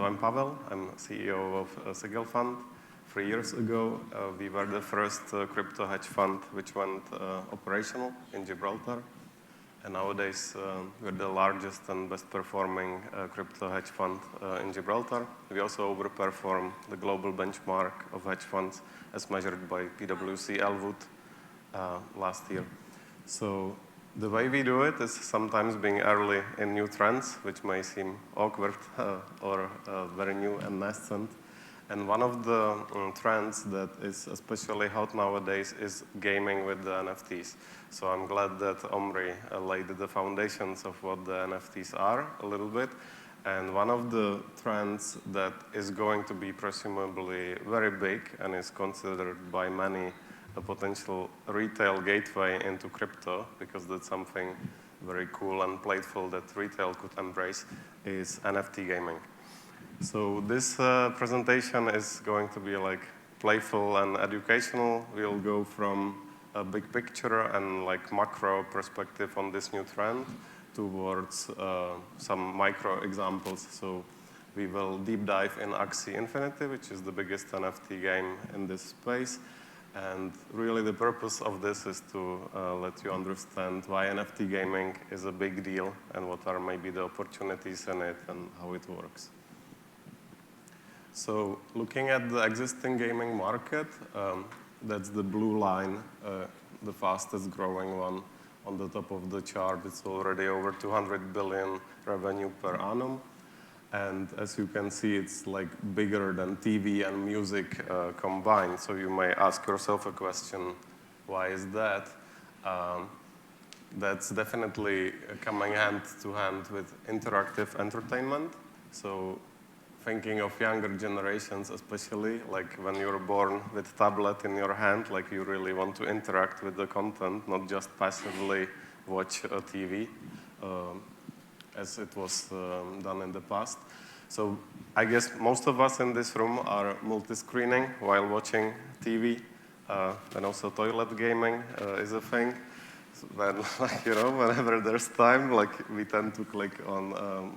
I'm Pavel. I'm CEO of Sigil Fund. 3 years ago, we were the first crypto hedge fund which went operational in Gibraltar. And nowadays, we're the largest and best performing crypto hedge fund in Gibraltar. We also overperform the global benchmark of hedge funds as measured by PwC Elwood last year. So the way we do it is sometimes being early in new trends, which may seem awkward or very new and nascent. And one of the trends that is especially hot nowadays is gaming with the NFTs. So I'm glad that Omri laid the foundations of what the NFTs are a little bit. And one of the trends that is going to be presumably very big and is considered by many a potential retail gateway into crypto, because that's something very cool and playful that retail could embrace, is NFT gaming. So this presentation is going to be like playful and educational. We'll go from a big picture and like macro perspective on this new trend towards some micro examples. So we will deep dive in Axie Infinity, which is the biggest NFT game in this space. And really the purpose of this is to let you understand why NFT gaming is a big deal and what are maybe the opportunities in it and how it works. So looking at the existing gaming market, that's the blue line, the fastest growing one on the top of the chart. It's already over 200 billion revenue per annum. And as you can see, it's like bigger than TV and music combined. So you may ask yourself a question, why is that? That's definitely coming hand to hand with interactive entertainment. So thinking of younger generations especially, like when you're born with a tablet in your hand, like you really want to interact with the content, not just passively watch a TV. As it was done in the past. So I guess most of us in this room are multi-screening while watching TV, and also toilet gaming is a thing. So then, like, you know, whenever there's time, like we tend to click on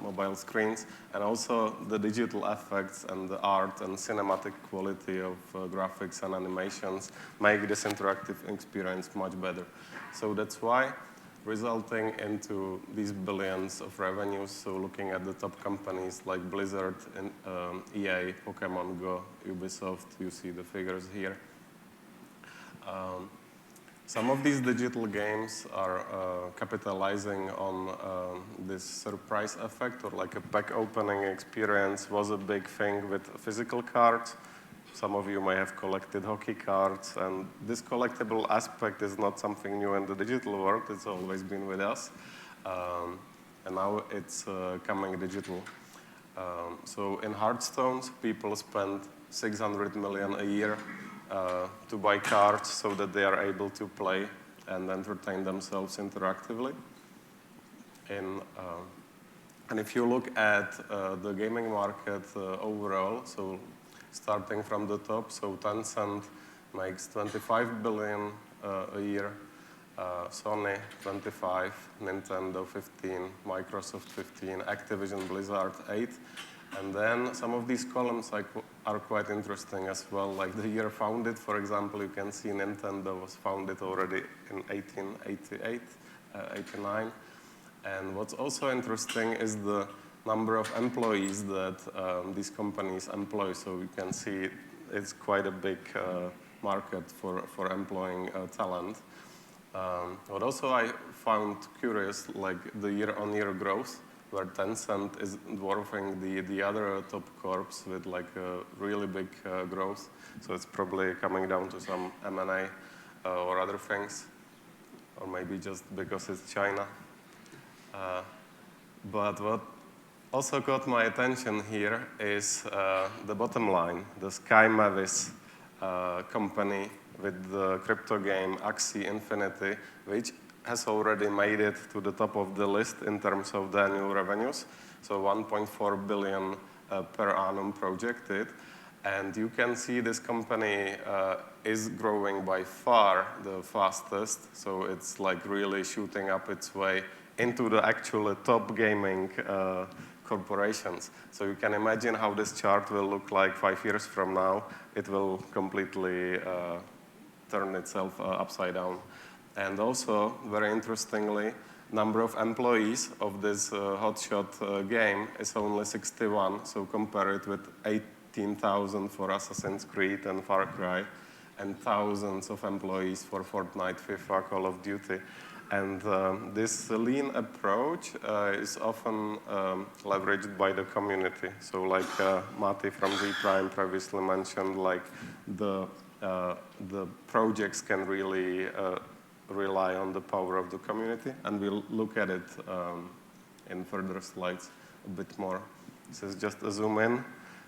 mobile screens, and also the digital effects and the art and cinematic quality of graphics and animations make this interactive experience much better. So that's why, resulting into these billions of revenues. So looking at the top companies like Blizzard, and, EA, Pokemon Go, Ubisoft, you see the figures here. Some of these digital games are capitalizing on this surprise effect, or like a pack opening experience was a big thing with physical cards. Some of you may have collected hockey cards, and this collectible aspect is not something new in the digital world. It's always been with us, and now it's coming digital. So in Hearthstone, people spend 600 million a year to buy cards so that they are able to play and entertain themselves interactively. And if you look at the gaming market overall, so starting from the top, so Tencent makes 25 billion a year, Sony 25, Nintendo 15, Microsoft 15, Activision Blizzard 8. And then some of these columns are quite interesting as well. Like the year founded, for example, you can see Nintendo was founded already in 1888, 89. And what's also interesting is the number of employees that these companies employ. So you can see it's quite a big market for employing talent. What also I found curious, like the year-on-year growth, where Tencent is dwarfing the other top corps with like a really big growth. So it's probably coming down to some M&A or other things, or maybe just because it's China. But what also caught my attention here is the bottom line, the Sky Mavis company with the crypto game Axie Infinity, which has already made it to the top of the list in terms of the annual revenues. So 1.4 billion per annum projected. And you can see this company is growing by far the fastest. So it's like really shooting up its way into the actual top gaming corporations. So you can imagine how this chart will look like 5 years from now. It will completely turn itself upside down. And also, very interestingly, number of employees of this hotshot game is only 61. So compare it with 18,000 for Assassin's Creed and Far Cry, and thousands of employees for Fortnite, FIFA, Call of Duty. And this lean approach is often leveraged by the community. So like Mati from Z Prime previously mentioned, like the projects can really rely on the power of the community. And we'll look at it in further slides a bit more. This is just a zoom in,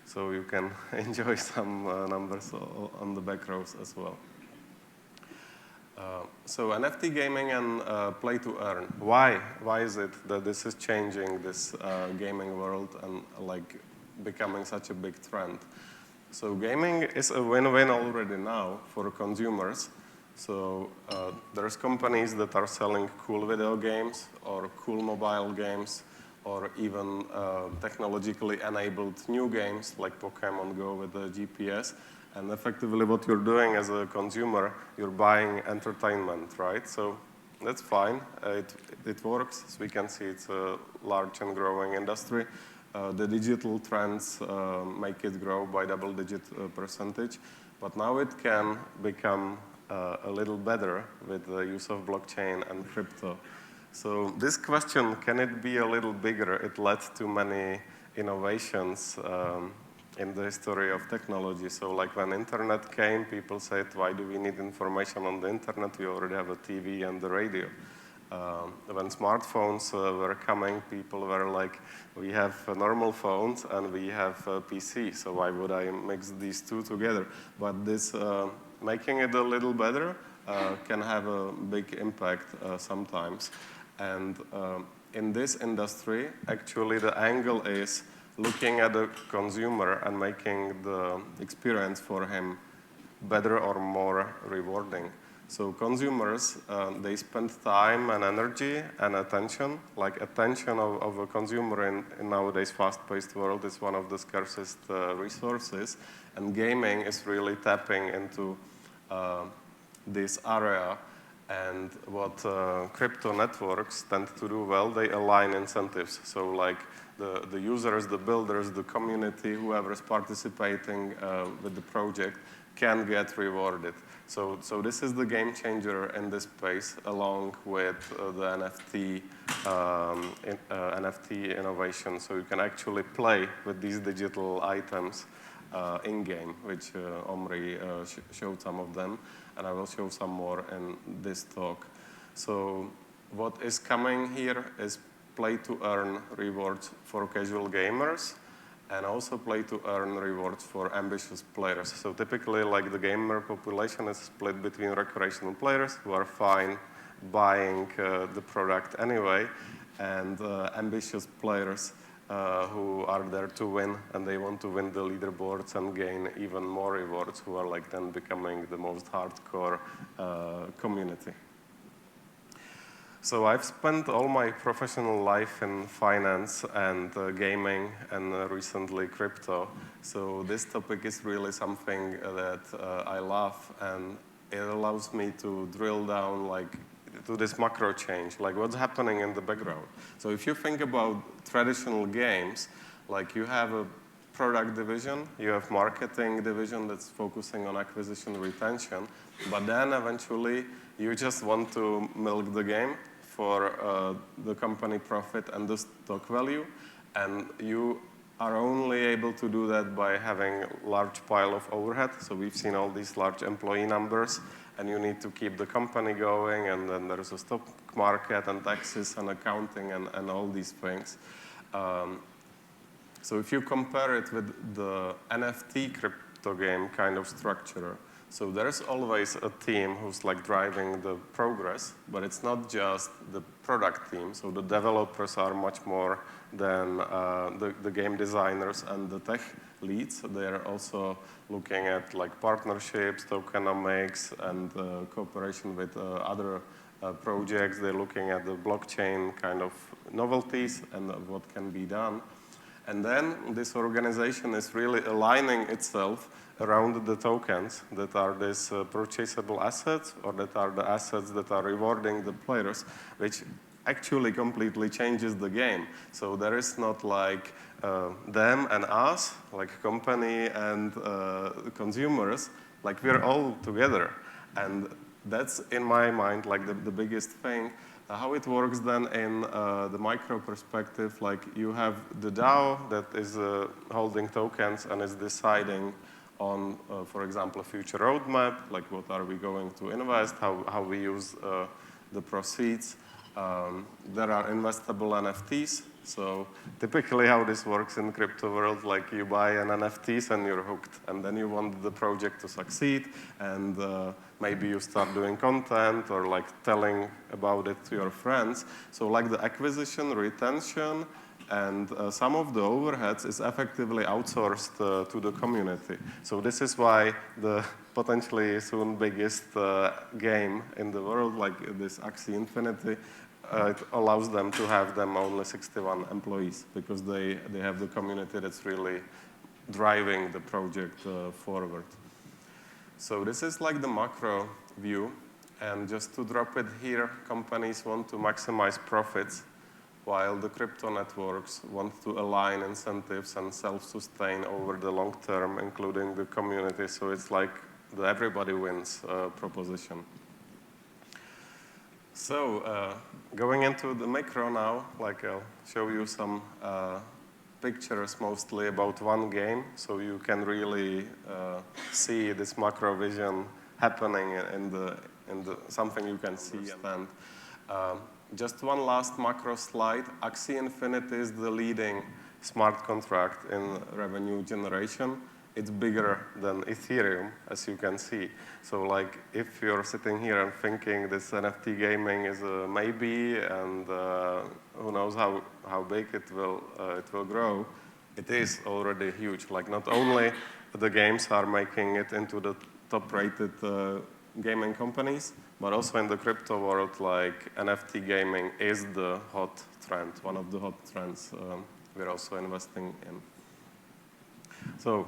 so you can enjoy some numbers on the back rows as well. So NFT gaming and play to earn. Why? Why is it that this is changing this gaming world and like becoming such a big trend? So gaming is a win-win already now for consumers. So there's companies that are selling cool video games or cool mobile games or even technologically enabled new games like Pokemon Go with the GPS. And effectively what you're doing as a consumer, you're buying entertainment, right? So that's fine. It works. As we can see, it's a large and growing industry. The digital trends make it grow by double-digit percentage. But now it can become a little better with the use of blockchain and crypto. So this question, can it be a little bigger? It led to many innovations in the history of technology. So like when internet came, people said, why do we need information on the internet? We already have a TV and the radio. When smartphones were coming, people were like, we have normal phones and we have PC, so why would I mix these two together? But this making it a little better can have a big impact sometimes. And in this industry, actually the angle is looking at the consumer and making the experience for him better or more rewarding. So consumers, they spend time and energy and attention. Like attention of a consumer in nowadays fast-paced world is one of the scarcest resources. And gaming is really tapping into this area. And what crypto networks tend to do well, they align incentives. So like the users, the builders, the community, whoever is participating with the project can get rewarded. So this is the game changer in this space, along with the NFT innovation. So you can actually play with these digital items in-game, which Omri showed some of them, and I will show some more in this talk. So what is coming here is play-to-earn rewards for casual gamers, and also play-to-earn rewards for ambitious players. So typically, like the gamer population is split between recreational players who are fine buying the product anyway, and ambitious players who are there to win, and they want to win the leaderboards and gain even more rewards, who are like then becoming the most hardcore community. So I've spent all my professional life in finance and gaming and recently crypto. So this topic is really something that I love, and it allows me to drill down like to this macro change, like what's happening in the background. So if you think about traditional games, like you have a product division, you have marketing division that's focusing on acquisition retention, but then eventually you just want to milk the game for the company profit and the stock value, and you are only able to do that by having a large pile of overhead. So we've seen all these large employee numbers, and you need to keep the company going, and then there's a stock market and taxes and accounting and all these things. So if you compare it with the NFT crypto game kind of structure, so there's always a team who's like driving the progress, but it's not just the product team. So the developers are much more than the game designers and the tech leads. They're also looking at like partnerships, tokenomics, and cooperation with other projects. They're looking at the blockchain kind of novelties and what can be done. And then this organization is really aligning itself around the tokens that are these purchasable assets, or that are the assets that are rewarding the players, which actually completely changes the game. So there is not like them and us, like company and consumers, like we're all together. And that's, in my mind, like the biggest thing. How it works then in the micro perspective, like you have the DAO that is holding tokens and is deciding on, for example, a future roadmap, like what are we going to invest, how we use the proceeds. There are investable NFTs. So typically how this works in crypto world, like you buy an NFTs and you're hooked. And then you want the project to succeed, and maybe you start doing content or like telling about it to your friends. So like the acquisition, retention, and some of the overheads is effectively outsourced to the community. So this is why the potentially soon biggest game in the world, like this Axie Infinity, it allows them to have them only 61 employees, because they have the community that's really driving the project forward. So this is like the macro view. And just to drop it here, companies want to maximize profits, while the crypto networks want to align incentives and self-sustain over the long term, including the community. So it's like the everybody wins proposition. So going into the macro now, like I'll show you some pictures mostly about one game, so you can really see this macro vision happening in the something you can see. And just one last macro slide. Axie Infinity is the leading smart contract in revenue generation. It's bigger than Ethereum, as you can see. So like if you're sitting here and thinking this NFT gaming is a maybe, and who knows how big it will grow, it is already huge. Like not only the games are making it into the top-rated gaming companies, but also in the crypto world, like NFT gaming is the hot trend, one of the hot trends we're also investing in. So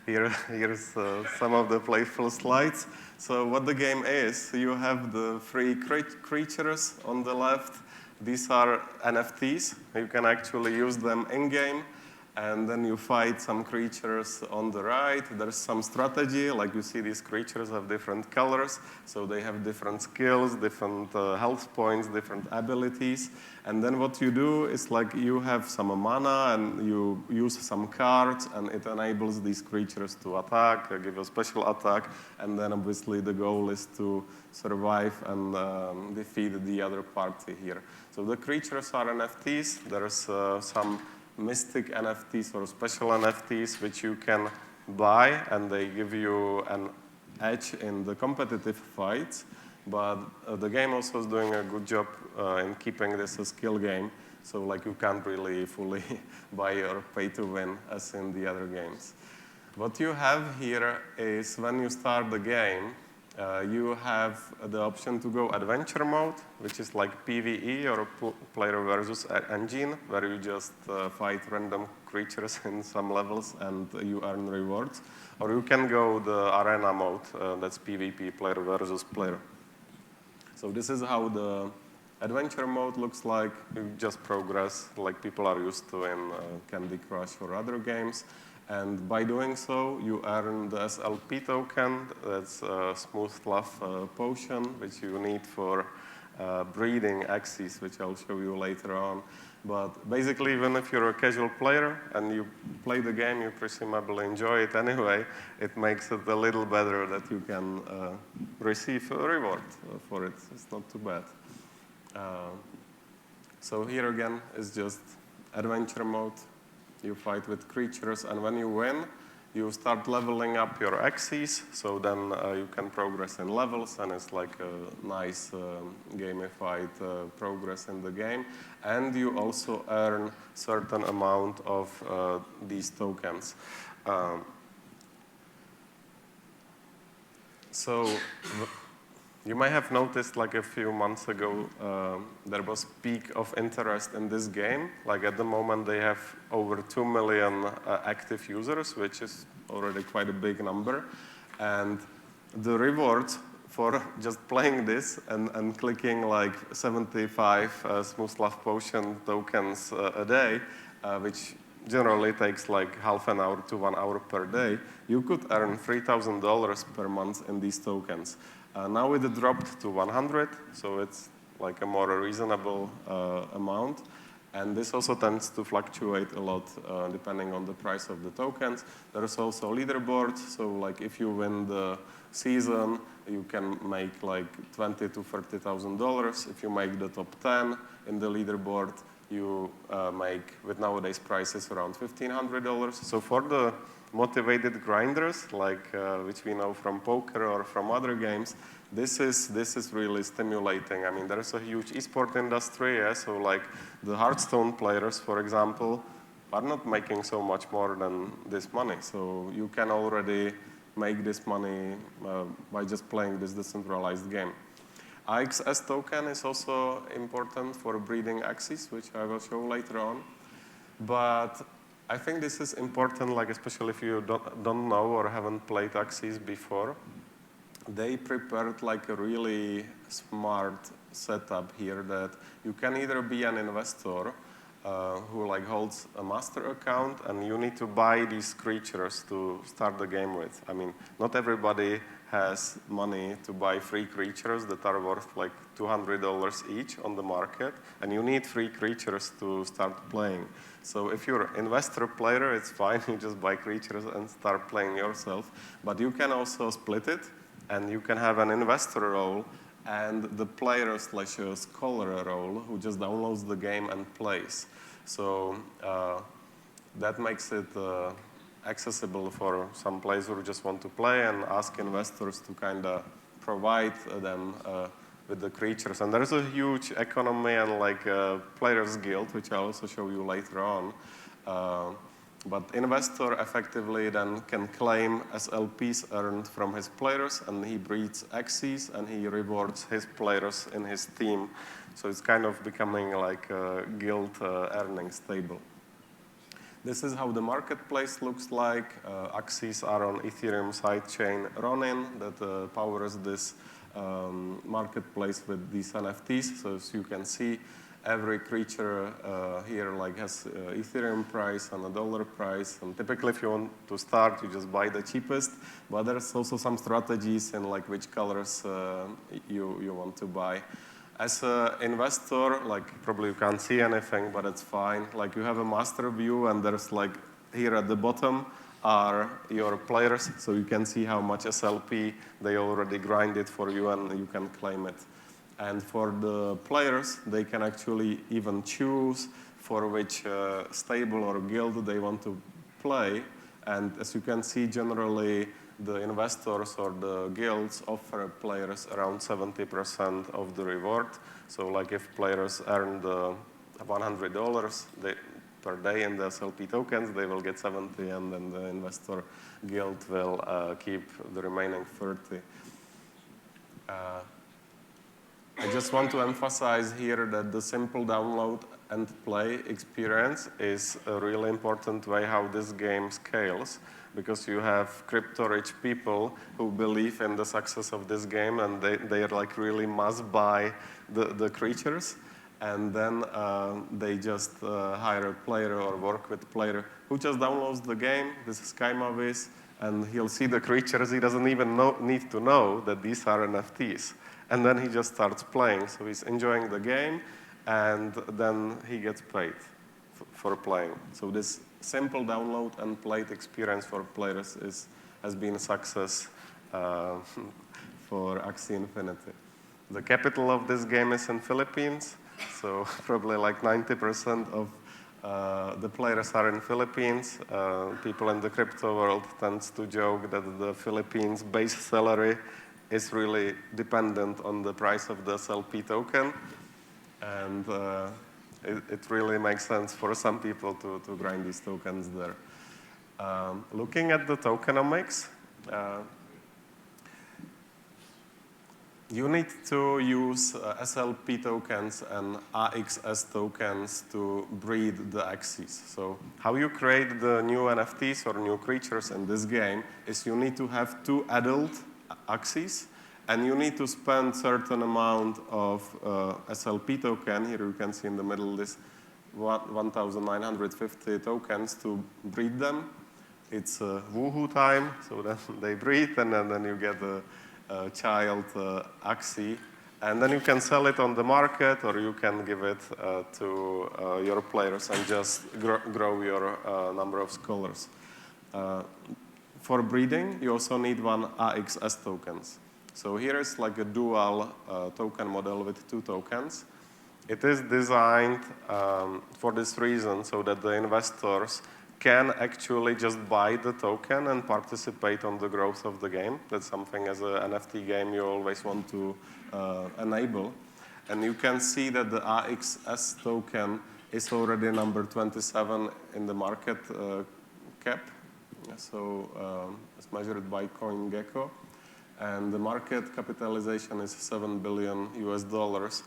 here's some of the playful slides. So what the game is, you have the three creatures on the left. These are NFTs. You can actually use them in-game. And then you fight some creatures on the right. There's some strategy, like you see these creatures have different colors, so they have different skills, different health points, different abilities. And then what you do is like you have some mana and you use some cards, and it enables these creatures to attack, give a special attack, and then obviously the goal is to survive and defeat the other party here. So the creatures are NFTs. There's some mystic NFTs or special NFTs which you can buy, and they give you an edge in the competitive fights. But the game also is doing a good job in keeping this a skill game. So like you can't really fully buy or pay to win as in the other games. What you have here is when you start the game, you have the option to go adventure mode, which is like PvE or player versus engine, where you just fight random creatures in some levels and you earn rewards. Or you can go the arena mode, that's PvP, player versus player. So this is how the adventure mode looks like. You just progress like people are used to in Candy Crush or other games. And by doing so, you earn the SLP token. That's a smooth fluff potion, which you need for breeding Axies, which I'll show you later on. But basically, even if you're a casual player and you play the game, you presumably enjoy it anyway, it makes it a little better that you can receive a reward for it. It's not too bad. So here again is just adventure mode. You fight with creatures, and when you win, you start leveling up your Axies, so then you can progress in levels, and it's like a nice gamified progress in the game. And you also earn certain amount of these tokens. You might have noticed, like a few months ago, there was peak of interest in this game. Like at the moment, they have over 2 million active users, which is already quite a big number. And the rewards for just playing this and clicking like 75 Smooth Love Potion tokens a day, which generally takes like half an hour to 1 hour per day, you could earn $3,000 per month in these tokens. Now it dropped to 100, so it's like a more reasonable amount. And this also tends to fluctuate a lot depending on the price of the tokens. There's also leaderboards, so like if you win the season, you can make like $20,000 to $30,000. If you make the top 10 in the leaderboard, you make, with nowadays prices, around $1,500. So for the motivated grinders, like which we know from poker or from other games, this is really stimulating. I mean, there is a huge esport industry, yeah? So like the Hearthstone players, for example, are not making so much more than this money. So you can already make this money by just playing this decentralized game. AXS token is also important for breeding axes, which I will show later on. But I think this is important, like especially if you don't know or haven't played axes before. They prepared like a really smart setup here that you can either be an investor who like holds a master account, and you need to buy these creatures to start the game with. I mean, not everybody has money to buy free creatures that are worth like $200 each on the market, and you need free creatures to start playing. So if you're an investor player, it's fine, you just buy creatures and start playing yourself. But you can also split it, and you can have an investor role and the player/scholar role who just downloads the game and plays. So that makes it accessible for some players who just want to play and ask investors to kind of provide them with the creatures. And there's a huge economy and like players guild, which I'll also show you later on. But investor effectively then can claim SLPs earned from his players, and he breeds axes, and he rewards his players in his team. So it's kind of becoming like a guild earnings table. This is how the marketplace looks like. Axes are on Ethereum sidechain Ronin that powers this marketplace with these NFTs. So as you can see, every creature here like has Ethereum price and a dollar price. And typically, if you want to start, you just buy the cheapest. But there's also some strategies in like which colors you want to buy. As an investor, like probably you can't see anything, but it's fine. Like you have a master view, and there's like here at the bottom are your players, so you can see how much SLP they already grinded for you, and you can claim it. And for the players, they can actually even choose for which stable or guild they want to play. And as you can see, generally, the investors or the guilds offer players around 70% of the reward. So like if players earn the $100 per day in the SLP tokens, they will get 70, and then the investor guild will keep the remaining 30. I just want to emphasize here that the simple download and play experience is a really important way how this game scales, because you have crypto-rich people who believe in the success of this game, and they like really must buy the creatures, and then they just hire a player or work with a player who just downloads the game. This is Kaimavis, and he'll see the creatures. He doesn't even need to know that these are NFTs. And then he just starts playing. So he's enjoying the game, and then he gets paid for playing. So this simple download and play experience for players has been a success for Axie Infinity. The capital of this game is in Philippines. So probably like 90% of the players are in Philippines. People in the crypto world tends to joke that the Philippines base salary is really dependent on the price of the SLP token. And it really makes sense for some people to grind these tokens there. Looking at the tokenomics, you need to use SLP tokens and AXS tokens to breed the axes. So how you create the new NFTs or new creatures in this game is you need to have 2 adult axes, and you need to spend certain amount of SLP token. Here you can see in the middle this 1,950 tokens to breed them. It's woohoo time, so then they breed, and then you get a child axie, and then you can sell it on the market, or you can give it to your players and just grow your number of scholars. For breeding, you also need 1 AXS tokens. So here is like a dual token model with 2 tokens. It is designed for this reason, so that the investors can actually just buy the token and participate on the growth of the game. That's something as an NFT game you always want to enable. And you can see that the AXS token is already number 27 in the market cap. So it's measured by CoinGecko. And the market capitalization is $7 billion US.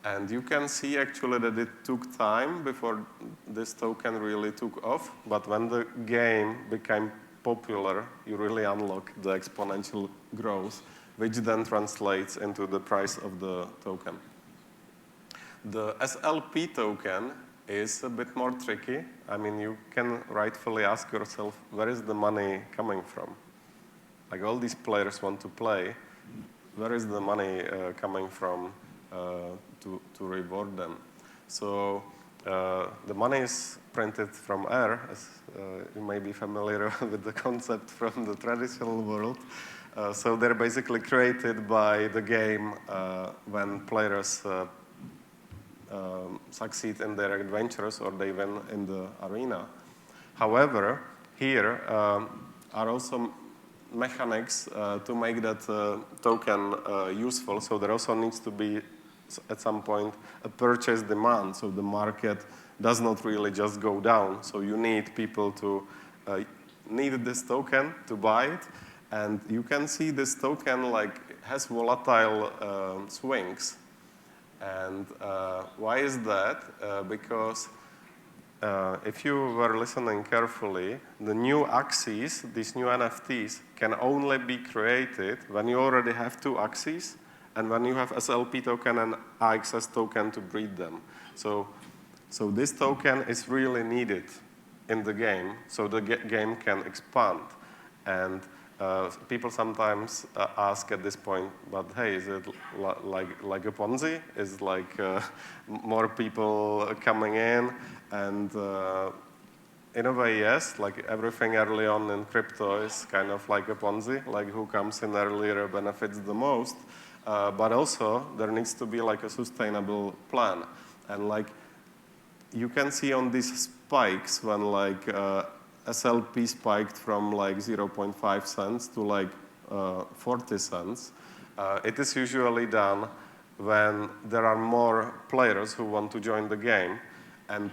And you can see actually that it took time before this token really took off. But when the game became popular, you really unlock the exponential growth, which then translates into the price of the token. The SLP token is a bit more tricky. I mean, you can rightfully ask yourself, where is the money coming from? Like, all these players want to play. Where is the money coming from to reward them? So the money is printed from air, as you may be familiar with the concept from the traditional world. So they're basically created by the game when players succeed in their adventures or they win in the arena. However, here are also mechanics to make that token useful. So there also needs to be, at some point, a purchase demand. So the market does not really just go down. So you need people to need this token to buy it. And you can see this token has volatile swings. And why is that? Because if you were listening carefully, the new axes, these new NFTs, can only be created when you already have 2 axes and when you have SLP token and AXS token to breed them. So this token is really needed in the game so the game can expand. And people sometimes ask at this point, but hey, is it like a Ponzi? Is like more people coming in? And in a way, yes, like everything early on in crypto is kind of like a Ponzi, like who comes in earlier benefits the most. But also, there needs to be like a sustainable plan. And like you can see on these spikes when like SLP spiked from like 0.5 cents to like 40 cents. It is usually done when there are more players who want to join the game. And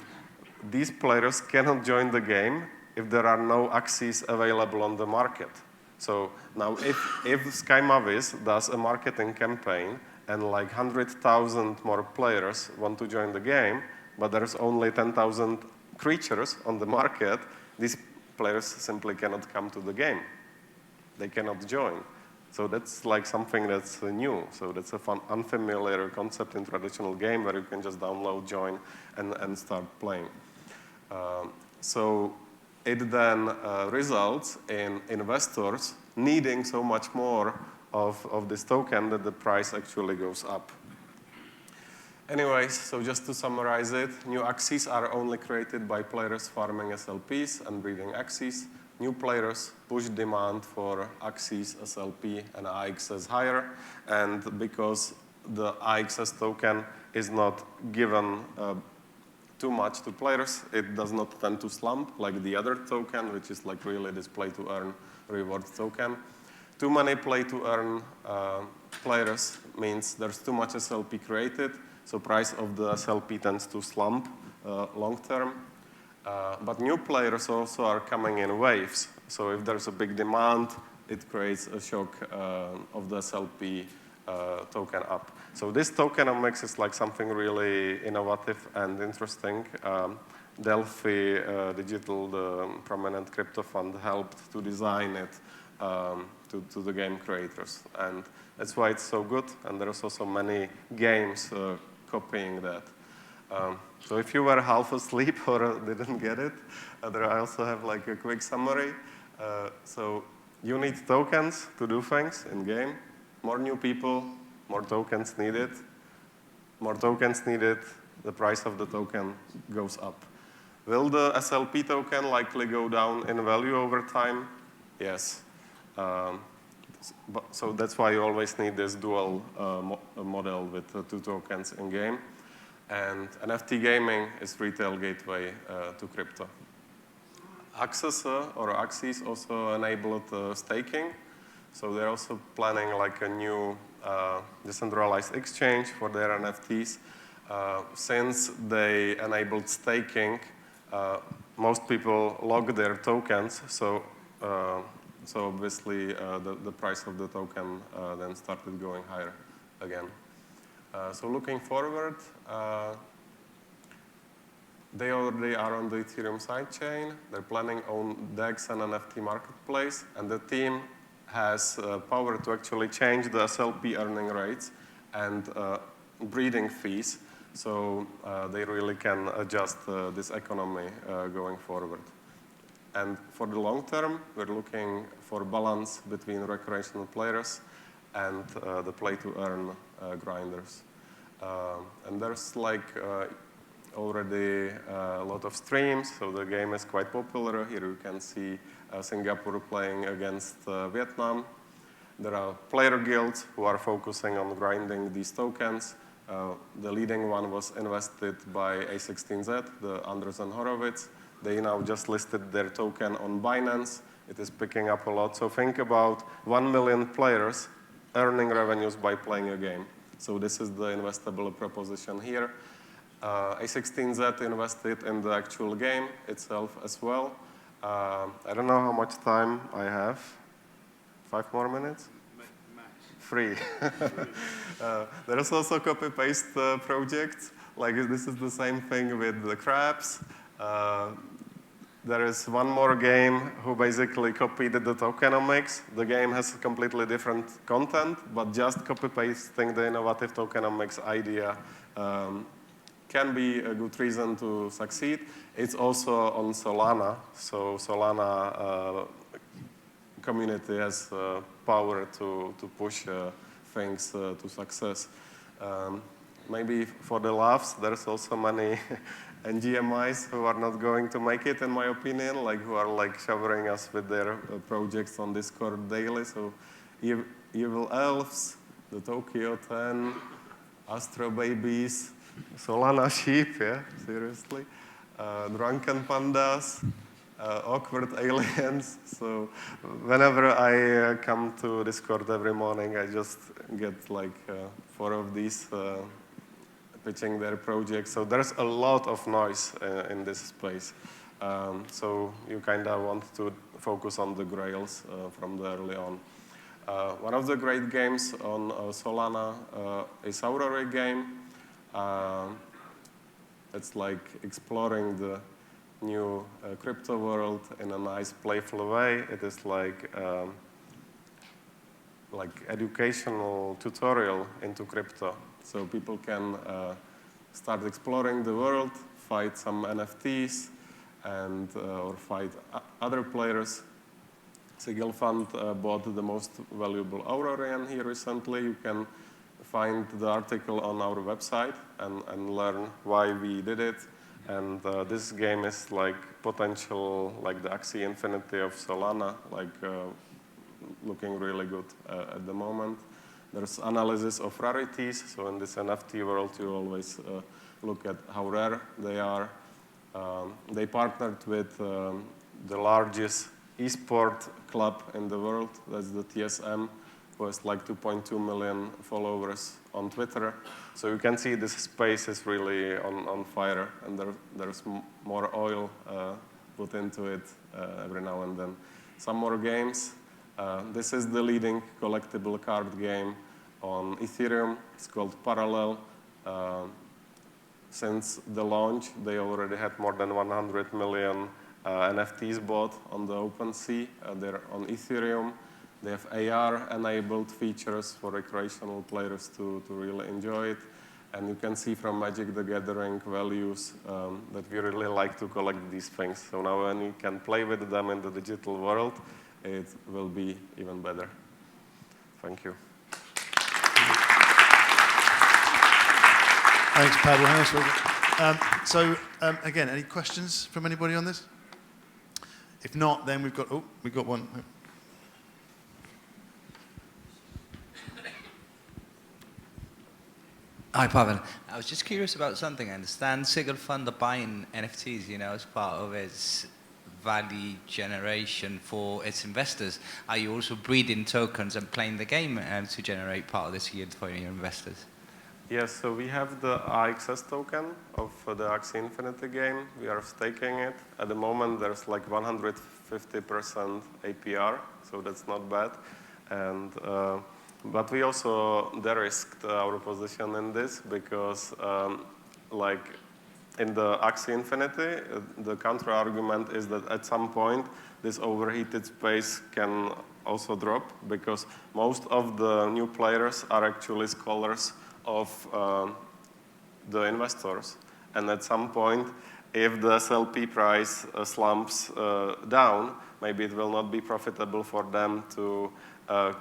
these players cannot join the game if there are no axes available on the market. So now if Sky Mavis does a marketing campaign and like 100,000 more players want to join the game, but there's only 10,000 creatures on the market, these players simply cannot come to the game. They cannot join. So that's like something that's new. So that's a unfamiliar concept in traditional game where you can just download, join, and start playing. So it then results in investors needing so much more of this token that the price actually goes up. Anyways, so just to summarize it, new axes are only created by players farming SLPs and breeding axes. New players push demand for axes, SLP, and AXS higher. And because the AXS token is not given too much to players, it does not tend to slump like the other token, which is like really this play-to-earn reward token. Too many play-to-earn players means there's too much SLP created. So price of the SLP tends to slump long term. But new players also are coming in waves. So if there's a big demand, it creates a shock of the SLP token up. So this tokenomics is like something really innovative and interesting. Delphi Digital, the prominent crypto fund, helped to design it to the game creators. And that's why it's so good. And there's also many games copying that. So if you were half asleep or didn't get it, there I also have like a quick summary. So you need tokens to do things in game. More new people, more tokens needed. More tokens needed, the price of the token goes up. Will the SLP token likely go down in value over time? Yes. So that's why you always need this dual model with 2 tokens in game. And NFT gaming is retail gateway to crypto. Access or Axis also enabled staking. So they're also planning like a new decentralized exchange for their NFTs. Since they enabled staking, most people log their tokens. So obviously the price of the token then started going higher again. So looking forward, they already are on the Ethereum sidechain. They're planning on DEX and NFT marketplace, and the team has power to actually change the SLP earning rates and breeding fees, so they really can adjust this economy going forward. And for the long term, we're looking for balance between recreational players and the play-to-earn grinders. And there's like already a lot of streams, so the game is quite popular. Here you can see Singapore playing against Vietnam. There are player guilds who are focusing on grinding these tokens. The leading one was invested by A16Z, the Andreessen Horowitz. They now just listed their token on Binance. It is picking up a lot. So think about 1 million players earning revenues by playing a game. So this is the investable proposition here. A16Z invested in the actual game itself as well. I don't know how much time I have. 5 more minutes? Max. 3. There's also copy-paste projects. Like this is the same thing with the crabs. There is one more game who basically copied the tokenomics. The game has completely different content, but just copy-pasting the innovative tokenomics idea can be a good reason to succeed. It's also on Solana, so Solana community has power to push things to success. Maybe for the laughs, there's also many NGMIs who are not going to make it, in my opinion, like who are like showering us with their projects on Discord daily. So Evil Elves, the Tokyo 10, Astro Babies, Solana Sheep, yeah, seriously, Drunken Pandas, Awkward Aliens. So whenever I come to Discord every morning, I just get like 4 of these pitching their projects. So there's a lot of noise in this space. So you kind of want to focus on the grails from the early on. One of the great games on Solana is Aurora game. It's like exploring the new crypto world in a nice, playful way. It is like educational tutorial into crypto. So people can start exploring the world, fight some NFTs, and or fight other players. Sigil Fund bought the most valuable Aurorian here recently. You can find the article on our website and learn why we did it. And this game is like potential, like the Axie Infinity of Solana, like looking really good at the moment. There's analysis of rarities. So in this NFT world, you always look at how rare they are. They partnered with the largest esport club in the world. That's the TSM, who has like 2.2 million followers on Twitter. So you can see this space is really on fire, and there's more oil put into it every now and then. Some more games. This is the leading collectible card game on Ethereum. It's called Parallel. Since the launch, they already had more than 100 million NFTs bought on the OpenSea. They're on Ethereum. They have AR-enabled features for recreational players to really enjoy it. And you can see from Magic the Gathering values that we really like to collect these things. So now when you can play with them in the digital world, it will be even better. Thank you. Thanks, Pavel. Again, any questions from anybody on this? If not, then we've got one. Hi, Pavel. I was just curious about something. I understand Sigil Fund are buying NFTs, as part of its value generation for its investors. Are you also breeding tokens and playing the game to generate part of this yield for your investors? Yes, so we have the AXS token of the Axie Infinity game. We are staking it. At the moment, there's like 150% APR, so that's not bad. And but we also de-risked our position in this because, like in the Axie Infinity, the counter-argument is that at some point, this overheated space can also drop because most of the new players are actually scholars of the investors. And at some point, if the SLP price slumps down, maybe it will not be profitable for them to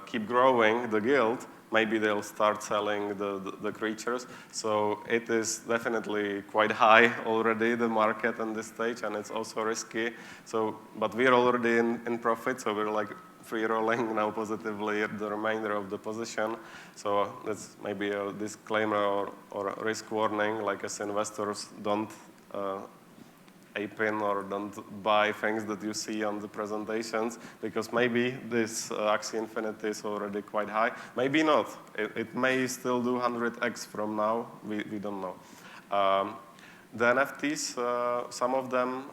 keep growing the guild. Maybe they'll start selling the creatures. So it is definitely quite high already, the market at this stage, and it's also risky. So, but we're already in profit, so we're like free rolling now positively the remainder of the position. So that's maybe a disclaimer or a risk warning, like as investors don't ape in or don't buy things that you see on the presentations, because maybe this Axie Infinity is already quite high. Maybe not. It may still do 100x from now. We don't know. The NFTs, some of them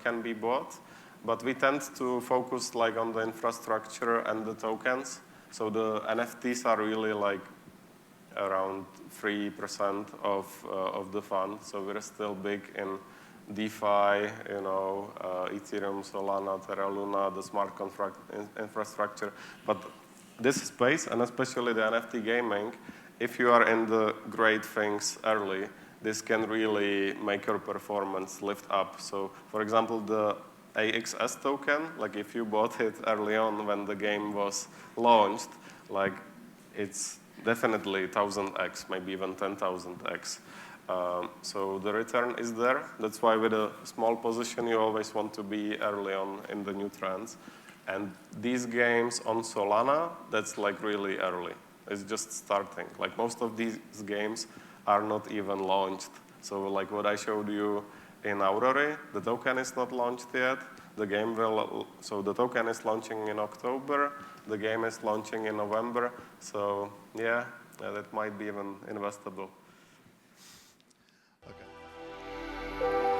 can be bought, but we tend to focus like on the infrastructure and the tokens. So the NFTs are really like around 3% of the fund. So we're still big in DeFi, Ethereum, Solana, Terra Luna, the smart contract infrastructure. But this space, and especially the NFT gaming, if you are in the great things early, this can really make your performance lift up. So, for example, the AXS token, like if you bought it early on when the game was launched, like it's definitely 1000x, maybe even 10,000x. So the return is there. That's why with a small position, you always want to be early on in the new trends. And these games on Solana, that's like really early. It's just starting. Like most of these games are not even launched. So like what I showed you in Aurora, the token is not launched yet. The game will, so the token is launching in October. The game is launching in November. So yeah, that might be even investable. Okay.